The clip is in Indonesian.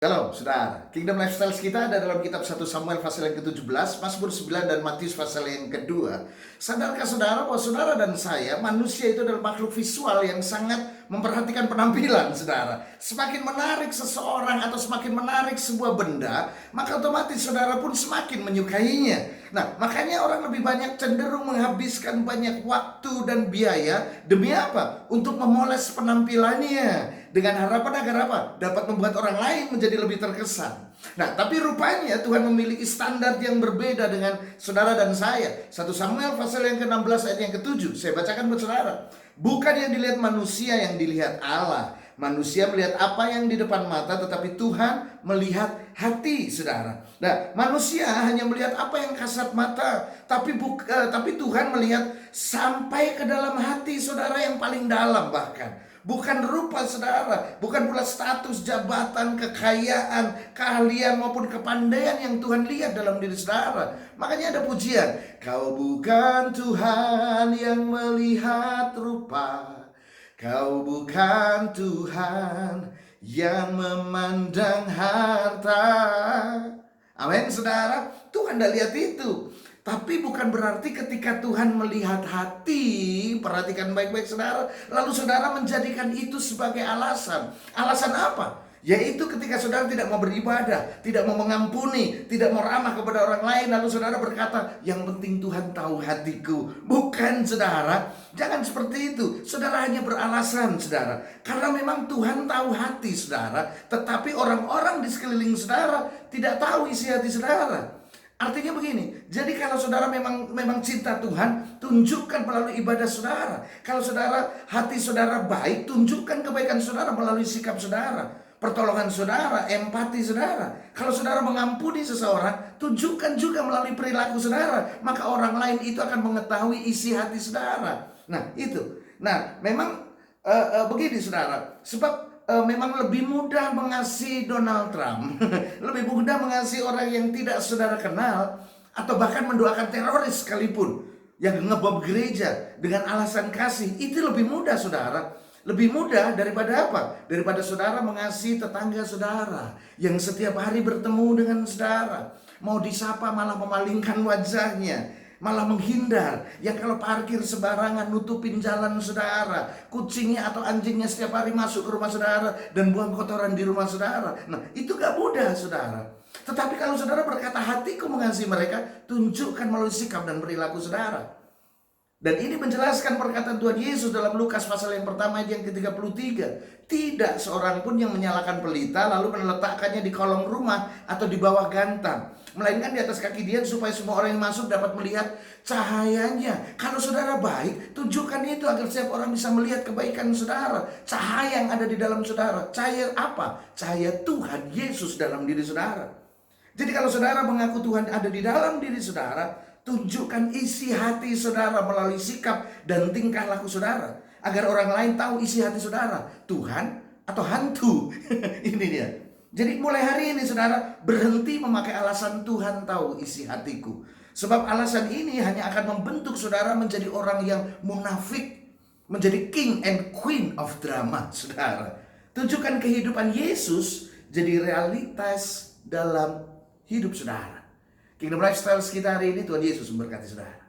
Shalom, saudara. Kingdom Lifestyle kita ada dalam kitab 1 Samuel pasal yang ke-17, Mazmur 9 dan Matius pasal yang kedua. Sadarkah saudara bahwa saudara dan saya, manusia itu adalah makhluk visual yang sangat memperhatikan penampilan, saudara. Semakin menarik seseorang atau semakin menarik sebuah benda, maka otomatis saudara pun semakin menyukainya. Nah, makanya orang lebih banyak cenderung menghabiskan banyak waktu dan biaya demi apa? Untuk memoles penampilannya. Dengan harapan agar apa? Dapat membuat orang lain menjadi lebih terkesan. Nah, tapi rupanya Tuhan memiliki standar yang berbeda dengan saudara dan saya. 1 Samuel pasal yang ke-16 ayat yang ke-7. Saya bacakan buat saudara. Bukan yang dilihat manusia, yang dilihat Allah. Manusia melihat apa yang di depan mata, tetapi Tuhan melihat hati, saudara. Nah, manusia hanya melihat apa yang kasat mata, tapi Tuhan melihat sampai ke dalam hati saudara, yang paling dalam bahkan. Bukan rupa saudara, bukan pula status, jabatan, kekayaan, keahlian maupun kepandaian yang Tuhan lihat dalam diri saudara. Makanya ada pujian, Kau bukan Tuhan yang melihat rupa, Kau bukan Tuhan yang memandang harta. Amin, saudara. Tuhan tidak lihat itu. Tapi bukan berarti ketika Tuhan melihat hati, perhatikan baik-baik saudara, lalu saudara menjadikan itu sebagai alasan. Alasan apa? Yaitu ketika saudara tidak mau beribadah, tidak mau mengampuni, tidak mau ramah kepada orang lain, lalu saudara berkata, yang penting Tuhan tahu hatiku. Bukan, saudara. Jangan seperti itu. Saudara hanya beralasan, saudara. Karena memang Tuhan tahu hati saudara, tetapi orang-orang di sekeliling saudara tidak tahu isi hati saudara. Artinya begini, jadi kalau saudara memang cinta Tuhan, tunjukkan melalui ibadah saudara. Kalau saudara, hati saudara baik, tunjukkan kebaikan saudara melalui sikap saudara, pertolongan saudara, empati saudara. Kalau saudara mengampuni seseorang, tunjukkan juga melalui perilaku saudara. Maka orang lain itu akan mengetahui isi hati saudara. Nah, itu. Nah, memang begini saudara, sebab memang lebih mudah mengasihi Donald Trump, lebih mudah mengasihi orang yang tidak saudara kenal, atau bahkan mendoakan teroris sekalipun yang ngebom gereja dengan alasan kasih. Itu lebih mudah saudara. Lebih mudah daripada apa? Daripada saudara mengasihi tetangga saudara yang setiap hari bertemu dengan saudara. Mau disapa malah memalingkan wajahnya, malah menghindar. Yang kalau parkir sembarangan, nutupin jalan saudara. Kucingnya atau anjingnya setiap hari masuk ke rumah saudara dan buang kotoran di rumah saudara. Nah, itu gak mudah saudara. Tetapi kalau saudara berkata hatiku mengasihi mereka, tunjukkan melalui sikap dan perilaku saudara. Dan ini menjelaskan perkataan Tuhan Yesus dalam Lukas pasal yang pertama ayat yang ke-33. Tidak seorang pun yang menyalakan pelita lalu meletakkannya di kolong rumah atau di bawah gantang, melainkan di atas kaki dia supaya semua orang yang masuk dapat melihat cahayanya. Kalau saudara baik, tunjukkan itu agar setiap orang bisa melihat kebaikan saudara. Cahaya yang ada di dalam saudara. Cahaya apa? Cahaya Tuhan Yesus dalam diri saudara. Jadi kalau saudara mengaku Tuhan ada di dalam diri saudara, tunjukkan isi hati saudara melalui sikap dan tingkah laku saudara, agar orang lain tahu isi hati saudara, Tuhan atau hantu. Ini dia. Jadi mulai hari ini saudara berhenti memakai alasan Tuhan tahu isi hatiku. Sebab alasan ini hanya akan membentuk saudara menjadi orang yang munafik, menjadi king and queen of drama saudara. Tunjukkan kehidupan Yesus jadi realitas dalam hidup saudara. Kingdom Lifestyle kita hari ini, Tuhan Yesus memberkati saudara.